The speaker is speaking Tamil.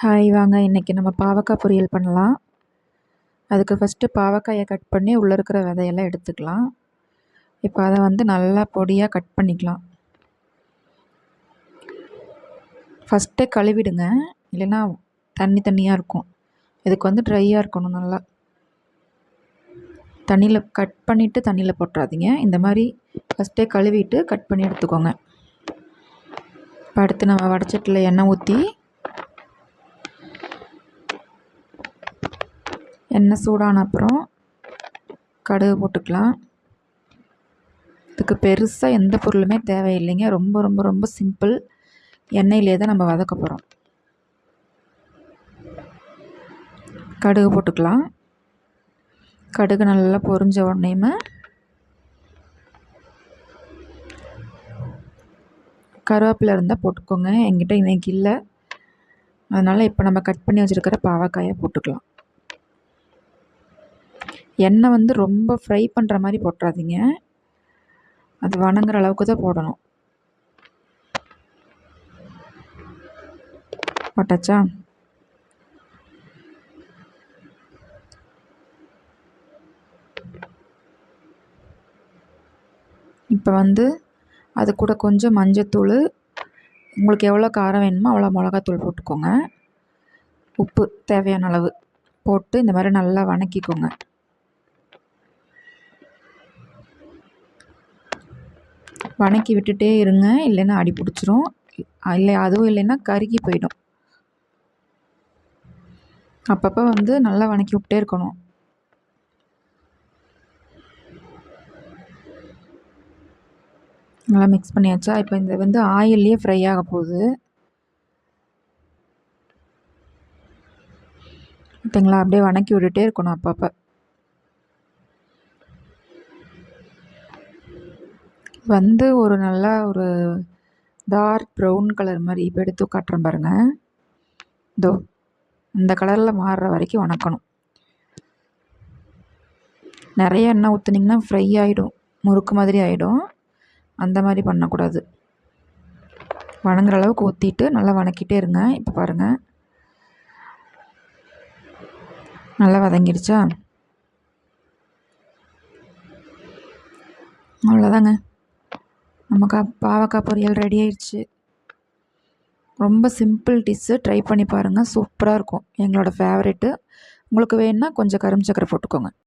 ஹாய் வாங்க, இன்றைக்கி நம்ம பாவக்காய் பொரியல் பண்ணலாம். அதுக்கு ஃபஸ்ட்டு பாவக்காயை கட் பண்ணி உள்ளே இருக்கிற விதையெல்லாம் எடுத்துக்கலாம். இப்போ அதை நல்லா பொடியாக கட் பண்ணிக்கலாம். ஃபஸ்ட்டே கழுவிடுங்க, இல்லைன்னா தண்ணி தண்ணியாக இருக்கும். இதுக்கு ட்ரையாக இருக்கணும். நல்லா தண்ணியில் கட் பண்ணிவிட்டு தண்ணியில் போட்டுறாதீங்க. இந்த மாதிரி ஃபஸ்ட்டே கழுவிட்டு கட் பண்ணி எடுத்துக்கோங்க. இப்போ அடுத்து நம்ம வடச்சட்டியில் எண்ணெய் ஊற்றி எண்ணெய் சூடான அப்புறம் கடுகு போட்டுக்கலாம். இதுக்கு பெருசாக எந்த பொருளுமே தேவையில்லைங்க. ரொம்ப ரொம்ப ரொம்ப சிம்பிள். எண்ணெயிலே தான் நம்ம வதக்க போகிறோம். கடுகு போட்டுக்கலாம். கடுகு நல்லா பொரிஞ்ச உடனேயுமே கருவேப்பிலை இருந்தால் போட்டுக்கோங்க. என்கிட்ட இன்றைக்கி இல்லை, அதனால் இப்போ நம்ம கட் பண்ணி வச்சுருக்கிற பாவக்காயை போட்டுக்கலாம். எண்ணெய் ரொம்ப ஃப்ரை பண்ணுற மாதிரி போட்டுறாதீங்க. அது வணங்குற அளவுக்கு தான் போடணும். போட்டாச்சா? இப்போ அது கூட கொஞ்சம் மஞ்சத்தூள், உங்களுக்கு எவ்வளோ காரம் வேணுமோ அவ்வளோ மிளகாத்தூள் போட்டுக்கோங்க. உப்பு தேவையான அளவு போட்டு இந்த மாதிரி நல்லா வணக்கிக்கோங்க. வணக்கி விட்டுட்டே இருங்க, இல்லைன்னா அடி பிடிச்சிரும். இல்லை அதுவும் இல்லைன்னா கருகி போயிடும். அப்பப்போ நல்லா வணக்கி விட்டே இருக்கணும். நல்லா மிக்ஸ் பண்ணியாச்சா? இப்போ இந்த ஆயில்லையே ஃப்ரை ஆக போகுது. ஓகேங்களா? அப்படியே வணக்கி விட்டுட்டே இருக்கணும் அப்பப்போ. ஒரு நல்லா ஒரு டார்க் ப்ரௌன் கலர் மாதிரி இப்போ எடுத்து காட்டுறேன் பாருங்கள். இதோ இந்த கலரில் மாறுற வரைக்கும் வணக்கணும். நிறைய எண்ணெய் ஊற்றுனீங்கன்னா ஃப்ரை ஆகிடும், முறுக்கு மாதிரி ஆகிடும். அந்த மாதிரி பண்ணக்கூடாது. வணங்குற அளவுக்கு ஊற்றிட்டு நல்லா வணக்கிட்டே இருங்க. இப்போ பாருங்கள், நல்லா வதங்கிடுச்சா? அவ்வளோதாங்க, நமக்கு பாவக்காய் பொரியல் ரெடி ஆயிடுச்சு. ரொம்ப சிம்பிள் டிஷ்ஷு. ட்ரை பண்ணி பாருங்கள், சூப்பராக இருக்கும். எங்களோட ஃபேவரெட்டு. உங்களுக்கு வேணுன்னா கொஞ்சம் கரும்பு சக்கரை போட்டுக்கோங்க.